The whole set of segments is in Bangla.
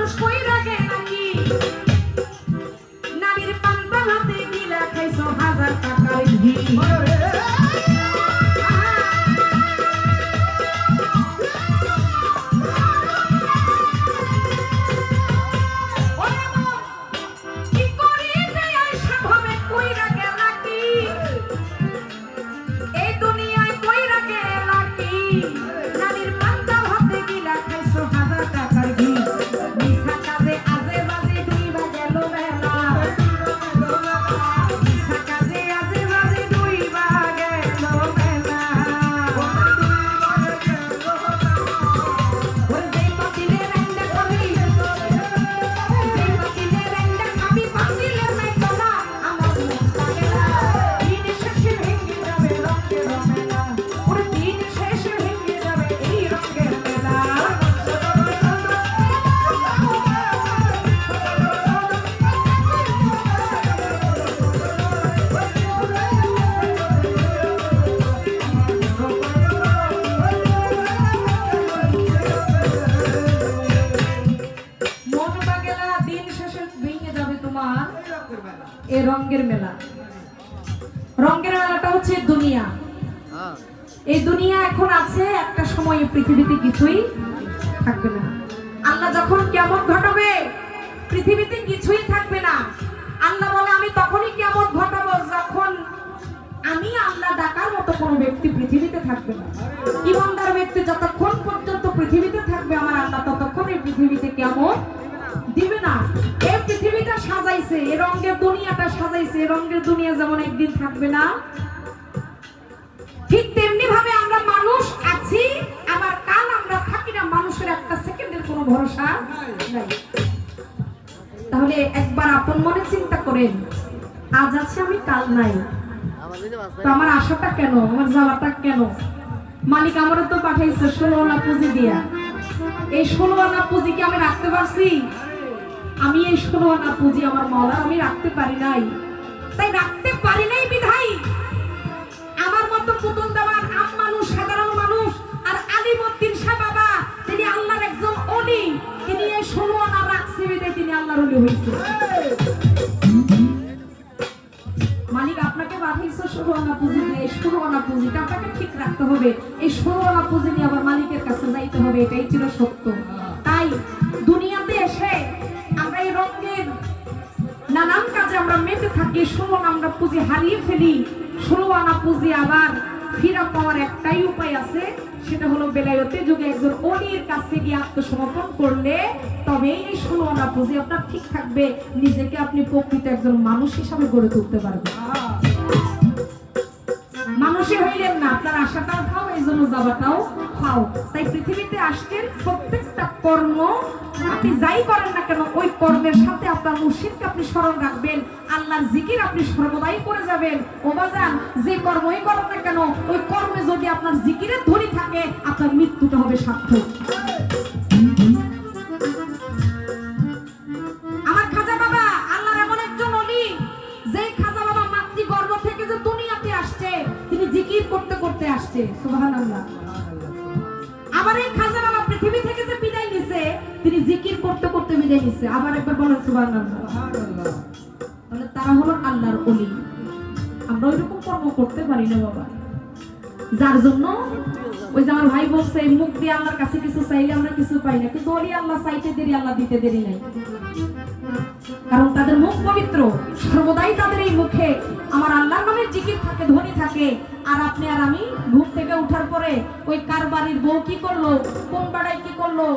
মানুষ কইরা গে নাকি নারীর পান্তা হাতে গিলা খাইছো 1000 টাকার ঘি এই রঙের মেলা। রঙের মেলাটা হচ্ছে দুনিয়া। এই দুনিয়া এখন আছে, একটা সময় পৃথিবীতে কিছুই থাকবে না। আল্লাহ যখন কিয়ামত ঘটাবে পৃথিবীতে কিছুই থাকবে না। আল্লাহ বলে আমি তখনই কিয়ামত ঘটাবো যখন আমি আল্লাহ ডাকার মতো কোনো ব্যক্তি পৃথিবীতে থাকবে না। ইমানদার ব্যক্তি যতক্ষণ পর্যন্ত পৃথিবীতে থাকবে আমার আল্লাহ ততক্ষণ এই পৃথিবীতে কিয়ামত দিবে না। এই পৃথিবীটা সাজাইছে, এই রঙের দুনিয়াটা সাজাইছে, এই রঙের দুনিয়া যেমন একদিন থাকবে না, ঠিক তেমনি ভাবে আমরা মানুষ আছি, আবার কাল আমরা থাকি না। মানুষের একটা সেকেন্ডের কোনো ভরসা নাই। তাহলে একবার আপন মনে চিন্তা করেন, আজ আছে আমি কাল নাই, তো আমার আশাটা কেন, আমার যাওয়াটা কেন? মালিক আমারও তো পাঠাইছে 16 আনা পুঁজি দিয়া। এই 16 আনা পুঁজি কি আমি রাখতে পারছি? আমি এই 16 আনা পুঁজি আমার মাওলা আমি রাখতে পারি নাই। তাই রাখতে পারি নাই বিধাই আমার মতো পুতুল দেওয়ার আম মানুষ, সাধারণ মানুষ আর আলিমউদ্দিন শাহ বাবা তিনি আল্লাহর একজন ওলি, তিনি এই 16 আনা রাখছে বিধাই তিনি আল্লাহর ওলি হইছে। মালিক আপনাকে পাঠাইছে 16 আনা পুঁজি দিয়ে, এই 16 আনা পুঁজিটা আপনাকে ঠিক রাখতে হবে। এই 16 আনা পুঁজি নিয়ে আবার মালিকের কাছে যাইতে হবে, এটাই ছিল সত্য। তাই দুনিয়াতে এসে আমরা এই রঙের নানান কাজে আমরা মেতে থাকি, 16 আনা পুঁজি হারিয়ে ফেলি। 16 আনা পুঁজি আবার ফিরে পাওয়ার একটাই উপায় আছে, সেটা হলো বেলায়েতে যুগে একজন ওলির কাছে গিয়ে আত্মসমর্পণ করলে তবে এই 16 আনা পুঁজি আপনার ঠিক থাকবে, নিজেকে আপনি প্রকৃত একজন মানুষ হিসাবে গড়ে তুলতে পারবেন। মানুষই হইলেন না, আপনার আশাটাও খাও, এই জন্য যাবাটাও খাও। তাই পৃথিবীতে আসছেন, প্রত্যেকটা কর্ম আপনি যাই করেন না কেন ওই কর্মের সাথে আপনার মুর্শিদকে আপনি স্মরণ রাখবেন, আল্লাহর জিকির আপনি সর্বদাই করে যাবেন। ও বাজান, যে কর্মই করেন না কেন ওই কর্মে যদি আপনার জিকিরের ধ্বনি থাকে আপনার মৃত্যুটা হবে সার্থক। আমার খাজা বাবা আল্লাহর এমন একজন ওলি, যে খাজা বাবা মাতৃগর্ভ থেকে যে দুনিয়াতে আসছে তিনি জিকির করতে করতে আসছে। সুবহানাল্লাহ। আবার এই খাজা বাবা পৃথিবী থেকে যে বিদায় নিছে তিনি জিকির করতে করতে বিদায় নিছে। আবার একবার বলেন সুবহানাল্লাহ। তাহলে তারা হলো আল্লাহর ওলি। আমরা ওইরকম কর্ম করতে পারি না বাবা, যার জন্য ওই যে আমার ভাই বলছে মুখ দিয়ে আল্লাহর কাছে কিছু চাইলে আমরা কিছু পাই না, কিন্তু ওলি আল্লাহ চাইতে দেরি আল্লাহ দিতে দেরি নাই। কারণ তাদের মুখ পবিত্র, সর্বদাই তাদের এই মুখে আমার আল্লাহর নামের জিকির থাকে, ধ্বনি থাকে। আর আপনি আর আমি ঘুম থেকে উঠার পরে ওই কার বাড়ির বউ কি করলো, কোন বাড়ায় কি করলো,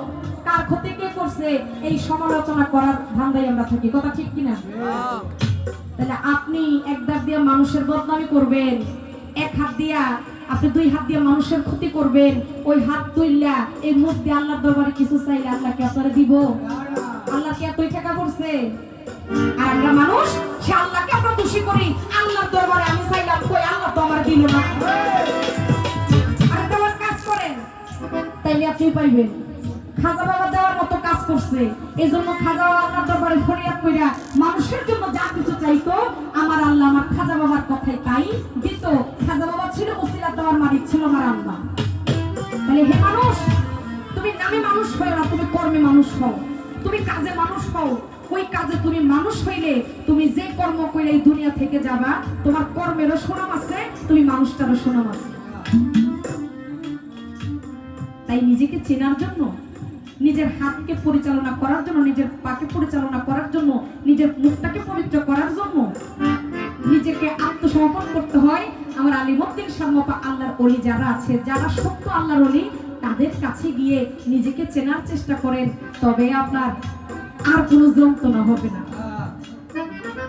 কার ক্ষতি কে করছে, এই সমালোচনা করার ধান্দায় আমরা থাকি। কথা ঠিক কিনা? তাহলে আপনি এক দাঁত দিয়ে মানুষের বদনামি করবেন, এক হাত দিয়া আপনি 2 হাত দিয়ে মানুষের ক্ষতি করবেন, ওই হাত তুইলা এই মুখ দিয়ে আল্লাহর দরবারে কিছু চাইলে আল্লাহ কি আপনারা দিব? আল্লাহ কি এতই টাকা পড়ছে? আর আমরা মানুষ, সে আল্লাহকে আমরা দোষী করি, আল্লাহর দরবারে আমি চাইলাম কই আল্লাহ তো আমার দিল না। আর দেওয়ার কাজ করেন তাইলে আপনি পাইবেন। খাজা বাবা দেওয়ার মতো কাজ করছে, এজন্য খাজা বাবা আল্লাহর দরবারে ফরিয়াদ কইরা মানুষের জন্য যা কিছু চাইতো আমার আল্লাহ আমার খাজা বাবার কথাই তাই দিত। খাজা বাবা ছিল ওসিলা, দেওয়ার মালিক ছিল আমার আল্লাহ। তাহলে হে মানুষ, তুমি নামে মানুষ হও না, তুমি কর্মে মানুষ হও। তুমি কাজে মানুষ হও, ওই কাজে তুমি মানুষ হইলে তুমি যে কর্ম করে এই দুনিয়া থেকে যাবা, তোমার কর্মেরও সুনাম আছে, তুমি মানুষটারও সুনাম আছে। তাই নিজেকে চেনার জন্য, নিজের হাতকে পরিচালনা করার জন্য, নিজের পাকে পরিচালনা করার জন্য, নিজের মুখটাকে পবিত্র করার জন্য নিজেকে আত্মসমর্পণ করতে হয়। আমার আলিমউদ্দিন শাহ আল্লাহর ওলি যারা আছে, যারা সত্য আল্লাহর ওলি, তাদের কাছে গিয়ে নিজেকে চেনার চেষ্টা করেন, তবে আপনার আর কোনো যন্ত্রণা হবে না।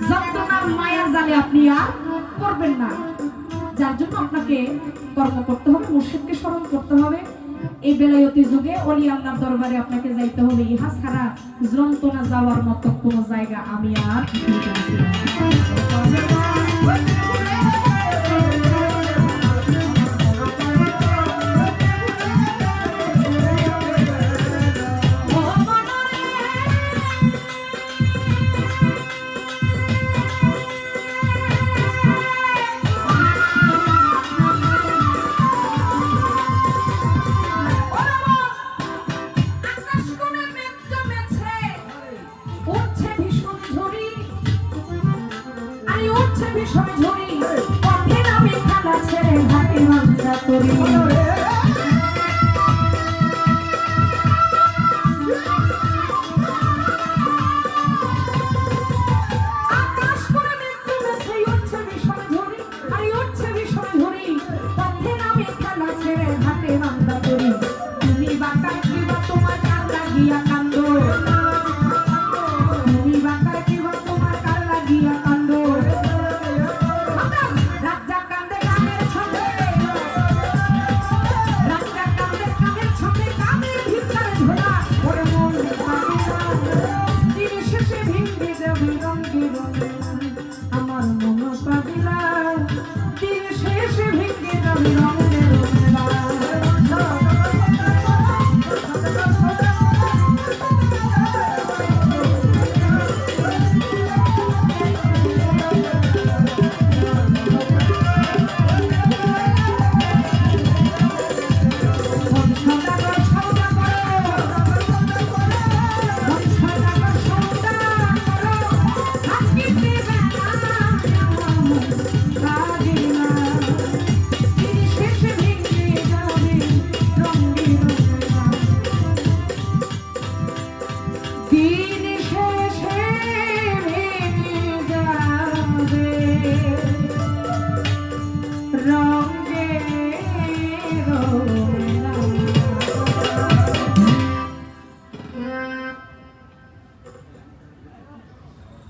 যন্ত্রণার মায়া জালে আপনি আর করবেন না। যার জন্য আপনাকে কর্ম করতে হবে, মুর্শিদকে স্মরণ করতে হবে। এই বেলায়তি যুগে ওলি আল্লাহর দরবারে আপনাকে যাইতে হবে। ইহা ছাড়া যন্ত্রণা যাওয়ার মতো কোনো জায়গা আমি আর